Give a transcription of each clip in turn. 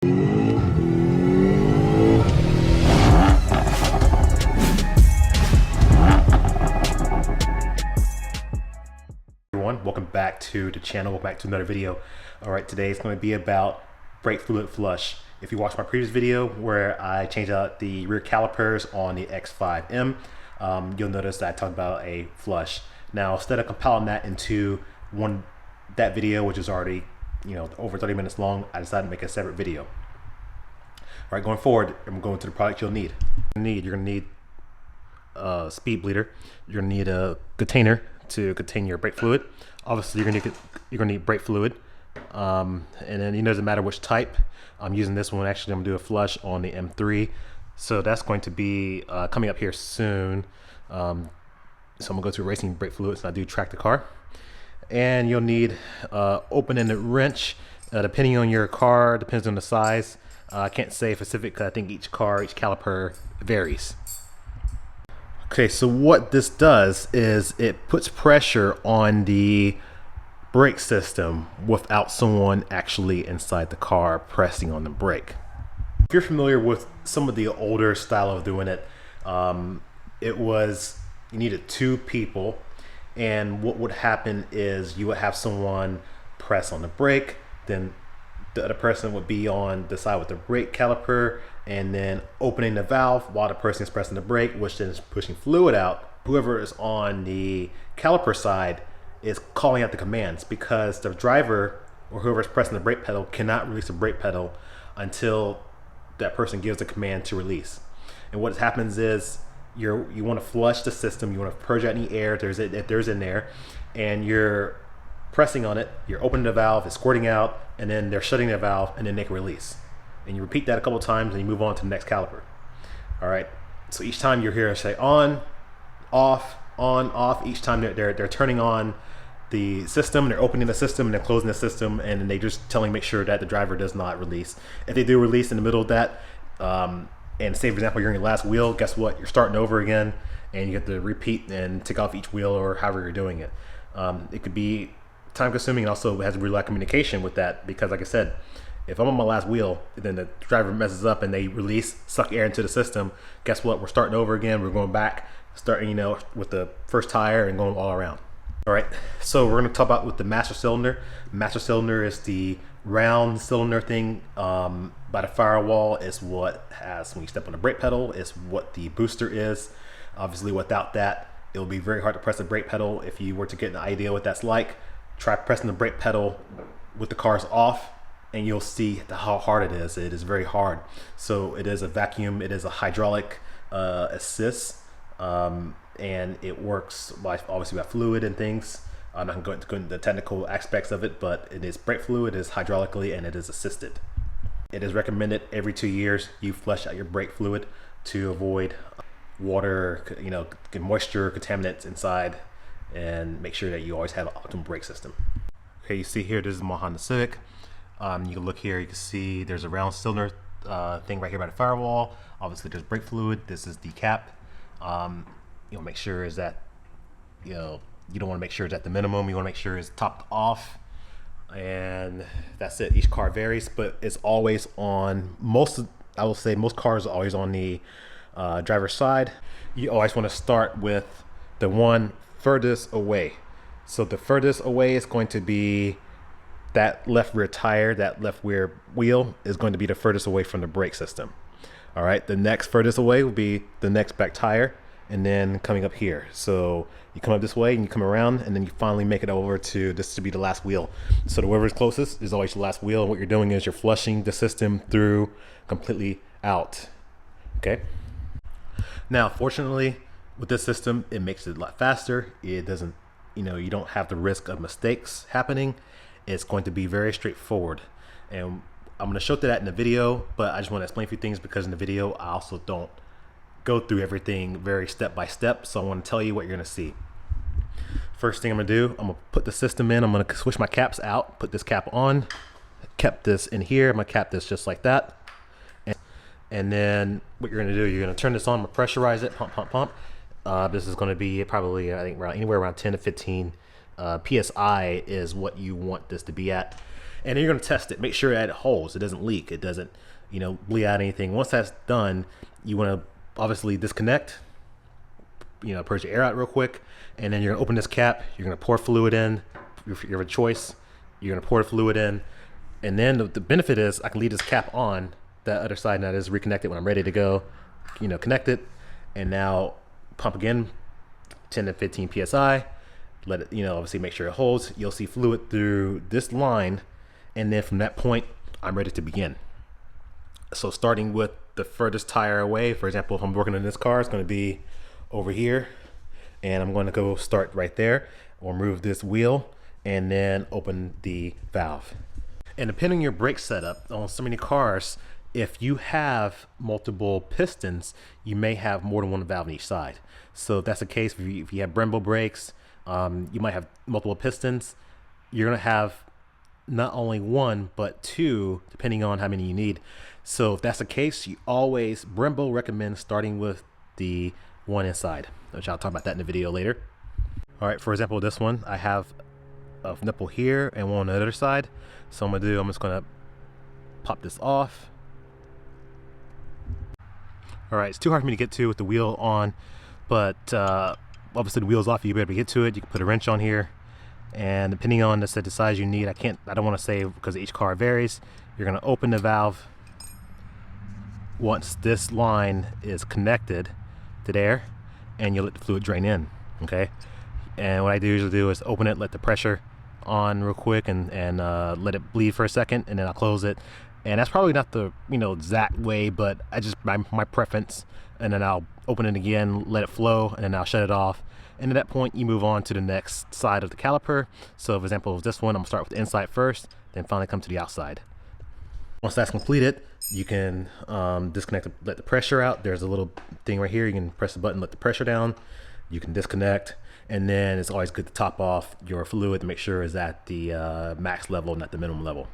Everyone, welcome back to the channel. Welcome back to another video. All right, today is going to be about brake fluid flush. If you watched my previous video where I changed out the rear calipers on the X5M, you'll notice that I talked about a flush. Now, instead of compiling that into that video, which is already over 30 minutes long, I decided to make a separate video. All right, going forward, I'm going to the product you'll need. You're gonna need a speed bleeder. You're gonna need a container to contain your brake fluid. Obviously, you're gonna need brake fluid, and then it doesn't matter which type. I'm using this one. Actually, I'm gonna do a flush on the M3, so that's going to be coming up here soon. So I'm gonna go to racing brake fluids, and I do track the car. And you'll need open-ended wrench, depending on your car, depends on the size. I can't say specific because I think each caliper varies. Okay, so what this does is it puts pressure on the brake system without someone actually inside the car pressing on the brake. If you're familiar with some of the older style of doing it, you needed two people, and what would happen is you would have someone press on the brake, then the other person would be on the side with the brake caliper and then opening the valve while the person is pressing the brake, which then is pushing fluid out. Whoever is on the caliper side is calling out the commands, because the driver or whoever is pressing the brake pedal cannot release the brake pedal until that person gives the command to release. And what happens is you want to flush the system, you want to purge out any air if there's in there, and you're pressing on it, you're opening the valve, it's squirting out, and then they're shutting the valve, and then they can release. And you repeat that a couple times, and you move on to the next caliper. All right, so each time you're here, say on, off, on, off. Each time they're turning on the system, they're opening the system, and they're closing the system, and then they just make sure that the driver does not release. If they do release in the middle of that, and say for example you're in your last wheel, guess what? You're starting over again, and you have to repeat and take off each wheel or however you're doing it. It could be time consuming, and also it has really lack communication with that, because like I said, if I'm on my last wheel, then the driver messes up and they release, suck air into the system, guess what? We're starting over again. We're going back, starting with the first tire and going all around. All right, so we're going to talk about with the master cylinder. Master cylinder is the round cylinder thing by the firewall. Is what has, when you step on the brake pedal, is what the booster is. Obviously, without that, it'll be very hard to press the brake pedal. If you were to get an idea what that's like, try pressing the brake pedal with the cars off, and you'll see how hard it is. It is very hard. So it is a vacuum, it is a hydraulic assist, and it works by obviously by fluid and things. I'm not going to go into the technical aspects of it, but it is brake fluid, it is hydraulically, and it is assisted. It is recommended every 2 years you flush out your brake fluid to avoid water, moisture, contaminants inside, and make sure that you always have an optimal brake system. Okay, you see here, this is my Honda Civic. You can look here, you can see there's a round cylinder thing right here by the firewall. Obviously there's brake fluid, this is the cap. Make sure is that, you don't want to make sure it's at the minimum, you want to make sure it's topped off, and that's it. Each car varies, but it's always on, I will say most cars are always on the driver's side. You always want to start with the one furthest away. So the furthest away is going to be that left rear tire, that left rear wheel is going to be the furthest away from the brake system. All right, the next furthest away will be the next back tire, and then coming up here. So you come up this way and you come around, and then you finally make it over to this to be the last wheel. So whoever is closest is always the last wheel. And what you're doing is you're flushing the system through completely out. Okay. Now, fortunately, with this system, it makes it a lot faster. It doesn't, you don't have the risk of mistakes happening. It's going to be very straightforward, and I'm going to show that in the video, but I just want to explain a few things, because in the video I also don't go through everything very step by step, so I want to tell you what you're going to see. First thing I'm going to do, I'm going to put the system in. I'm going to switch my caps out, put this cap on, kept this in here. I'm going to cap this just like that, and then what you're going to do, you're going to turn this on, I'm going to pressurize it, pump. This is going to be probably, I think, anywhere around 10 to 15 PSI is what you want this to be at. And then you're going to test it. Make sure that it holds. It doesn't leak. It doesn't, bleed out anything. Once that's done, you want to obviously disconnect, purge the air out real quick. And then you're going to open this cap. You're going to pour fluid in. If you have a choice, you're going to pour the fluid in. And then the benefit is I can leave this cap on that other side, and that is reconnected when I'm ready to go, connect it. And now pump again, 10 to 15 PSI. Let it, obviously make sure it holds. You'll see fluid through this line. And then from that point, I'm ready to begin. So starting with the furthest tire away, for example, if I'm working on this car, it's going to be over here. And I'm going to go start right there. Or remove this wheel and then open the valve. And depending on your brake setup, on so many cars, if you have multiple pistons, you may have more than one valve on each side. So if that's the case, if you have Brembo brakes, you might have multiple pistons. You're going to have not only one, but two, depending on how many you need. So if that's the case, Brembo recommends starting with the one inside, which I'll talk about that in the video later. All right, for example, this one, I have a nipple here and one on the other side. So I'm just gonna pop this off. All right, it's too hard for me to get to with the wheel on, but obviously the wheel's off, you better get to it. You can put a wrench on here, and depending on the size you need, I don't want to say because each car varies. You're gonna open the valve once this line is connected to there, and you let the fluid drain in, okay? And what I usually do is open it, let the pressure on real quick, and let it bleed for a second, and then I'll close it. And that's probably not the exact way, but I just my preference. And then I'll open it again, let it flow, and then I'll shut it off. And at that point, you move on to the next side of the caliper. So, for example, with this one, I'm gonna start with the inside first, then finally come to the outside. Once that's completed, you can disconnect, let the pressure out. There's a little thing right here. You can press the button, let the pressure down. You can disconnect, and then it's always good to top off your fluid to make sure it's at the max level, not the minimum level.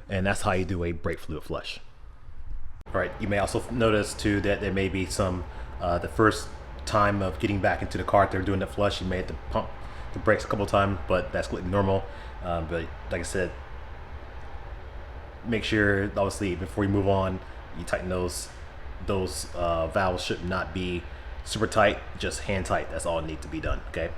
And that's how you do a brake fluid flush. All right, you may also notice too that there may be some, the first time of getting back into the car, if they're doing the flush, you may have to pump the brakes a couple times, but that's completely normal. But like I said, make sure, obviously, before you move on, you tighten those valves. Should not be super tight, just hand tight. That's all it needs to be done, okay?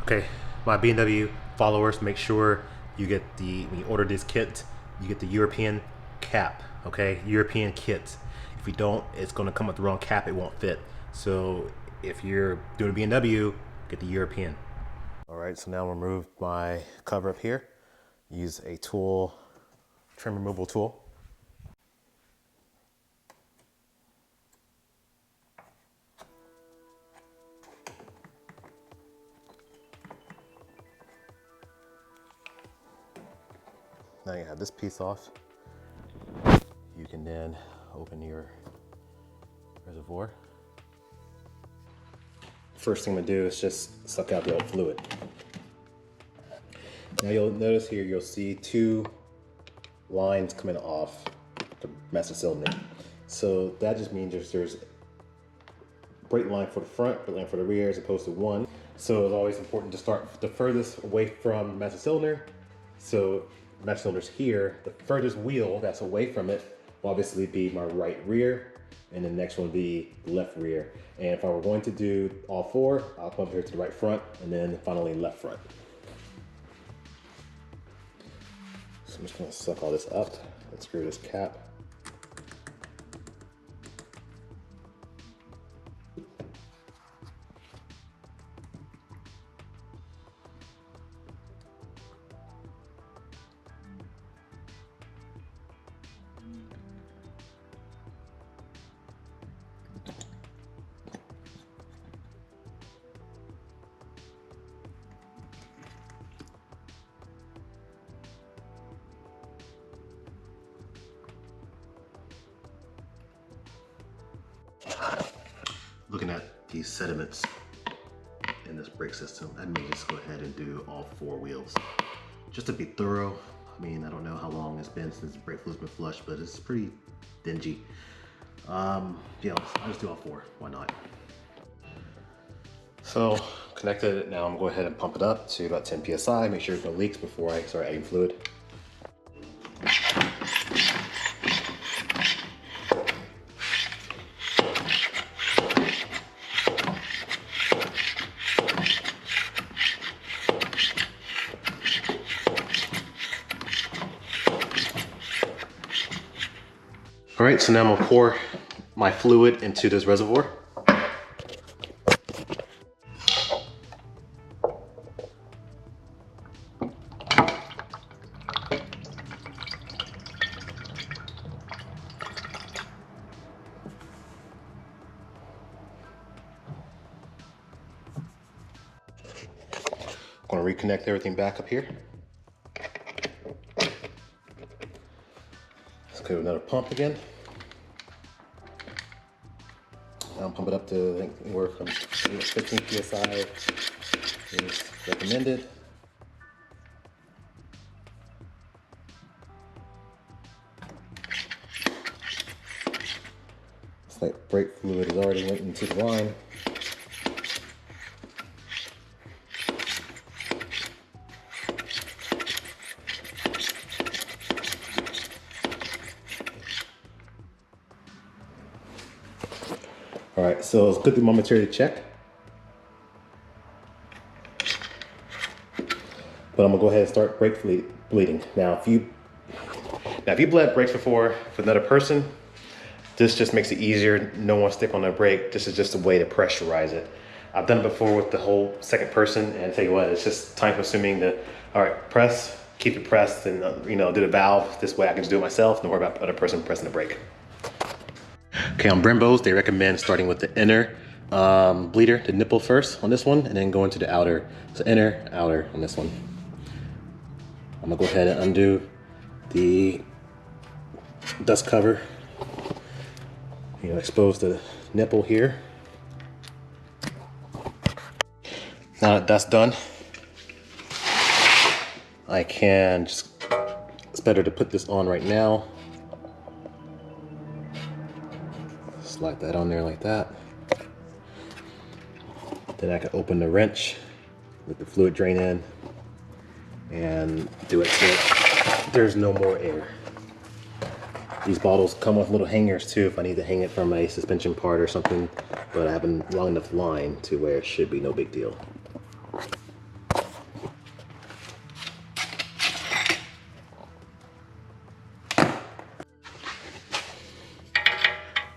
Okay, my BMW followers, make sure you get when you order this kit, you get the European cap, okay? European kit. If you don't, it's gonna come with the wrong cap, it won't fit. So if you're doing a BMW, get the European. All right, so now I'll remove my cover up here. Use a tool, trim removal tool. Now you have this piece off. You can then open your reservoir. First thing I'm gonna do is just suck out the old fluid. Now you'll notice here, you'll see two lines coming off the master cylinder. So that just means there's brake line for the front, brake line for the rear, as opposed to one. So it's always important to start the furthest away from master cylinder. So master cylinder's here. The furthest wheel that's away from it will obviously be my right rear, and the next one will be left rear. And if I were going to do all four, I'll come up here to the right front, and then finally left front. So I'm just gonna suck all this up and screw this cap. Looking at these sediments in this brake system, I may just go ahead and do all four wheels. Just to be thorough. I mean, I don't know how long it's been since the brake fluid's been flushed, but it's pretty dingy. Yeah, I'll just do all four, why not? So, connected it. Now I'm going to go ahead and pump it up to about 10 psi. Make sure there's no leaks before I start adding fluid. All right, so now I'm gonna pour my fluid into this reservoir. I'm gonna reconnect everything back up here. Let's go to another pump again. Now pump it up to, I think, anywhere from 15 psi is recommended. It's like brake fluid has already went into the line. All right, so it's good to momentarily check. But I'm gonna go ahead and start brake bleeding. Now, if you bled brakes before for another person, this just makes it easier. No one stick on their brake. This is just a way to pressurize it. I've done it before with the whole second person, and I tell you what, it's just time consuming to, all right, press, keep it pressed, and do the valve. This way I can just do it myself, don't worry about the other person pressing the brake. Okay, on Brembos, they recommend starting with the inner bleeder, the nipple first on this one, and then going to the outer. So inner, outer on this one. I'm gonna go ahead and undo the dust cover. Expose the nipple here. Now that that's done, I can just, it's better to put this on right now. Slide that on there like that. Then I can open the wrench with the fluid drain in and do it so there's no more air. These bottles come with little hangers too if I need to hang it from a suspension part or something, but I have a long enough line to where it should be no big deal.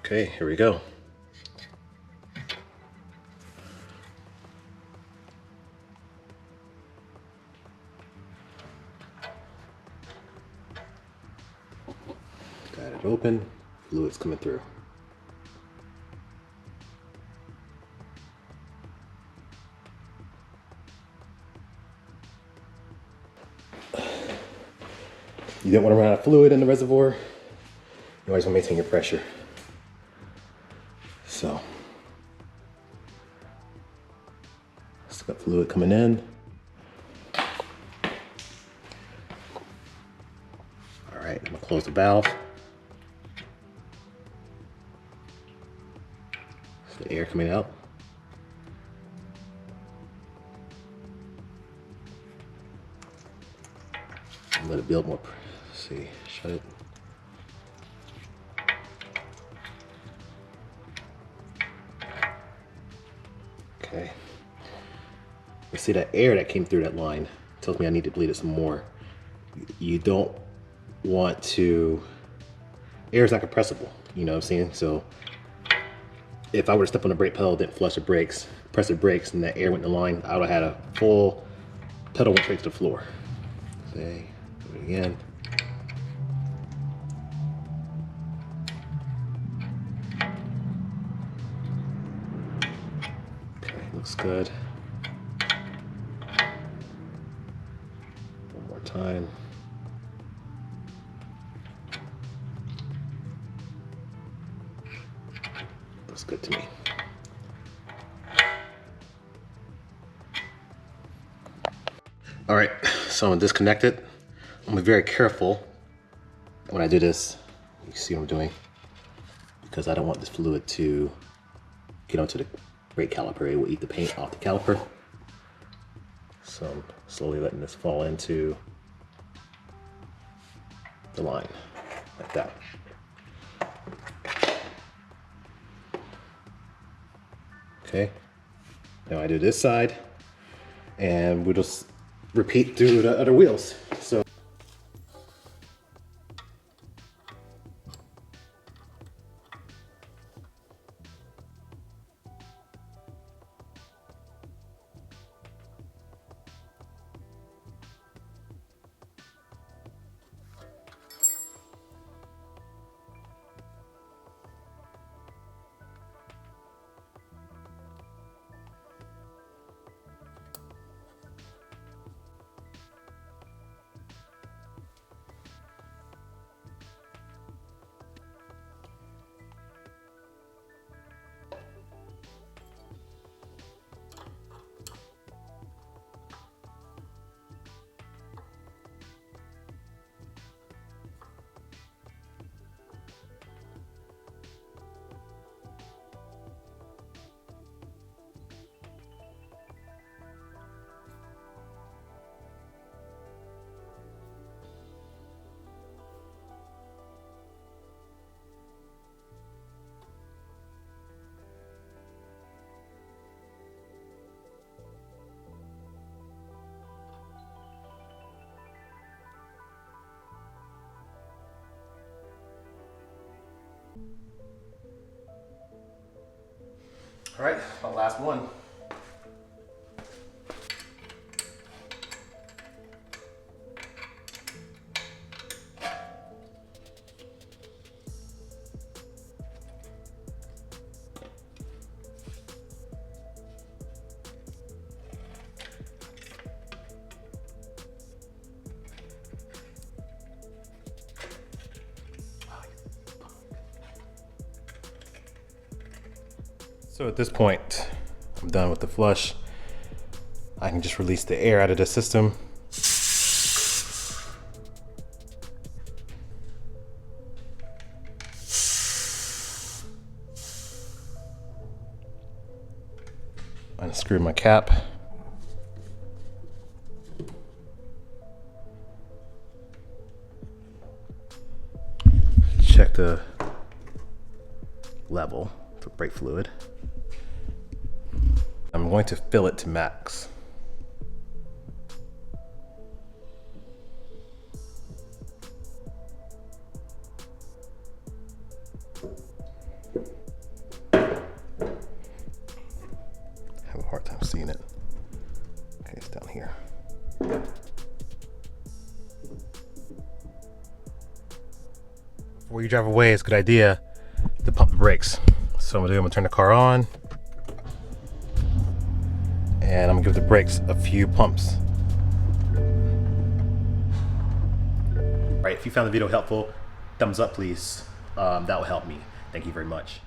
Okay, here we go. Got it open, fluid's coming through. You don't want to run out of fluid in the reservoir. You always want to maintain your pressure. So, still got fluid coming in. All right, I'm gonna close the valve. So the air coming out. And let it build more. Let's see, shut it. Okay. You see that air that came through that line tells me I need to bleed it some more. You don't want to, air is not compressible, you know what I'm saying? So if I were to step on the brake pedal, didn't flush the brakes, press the brakes, and that air went in the line, I would have had a full pedal went straight to the floor. Okay, do it again. Looks good. One more time. Looks good to me. All right, so I'm gonna disconnect it. I'm gonna be very careful when I do this. You see what I'm doing? Because I don't want this fluid to get onto the brake caliper. It will eat the paint off the caliper. So I'm slowly letting this fall into the line, like that. Okay, now I do this side, and we'll just repeat through the other wheels. So all right, my last one. So at this point, I'm done with the flush. I can just release the air out of the system. Unscrew my cap. Check the level for brake fluid. I'm going to fill it to max. Have a hard time seeing it. Okay, it's down here. Before you drive away, it's a good idea to pump the brakes. So I'm gonna turn the car on, and I'm gonna give the brakes a few pumps. All right, if you found the video helpful, thumbs up please. That will help me. Thank you very much.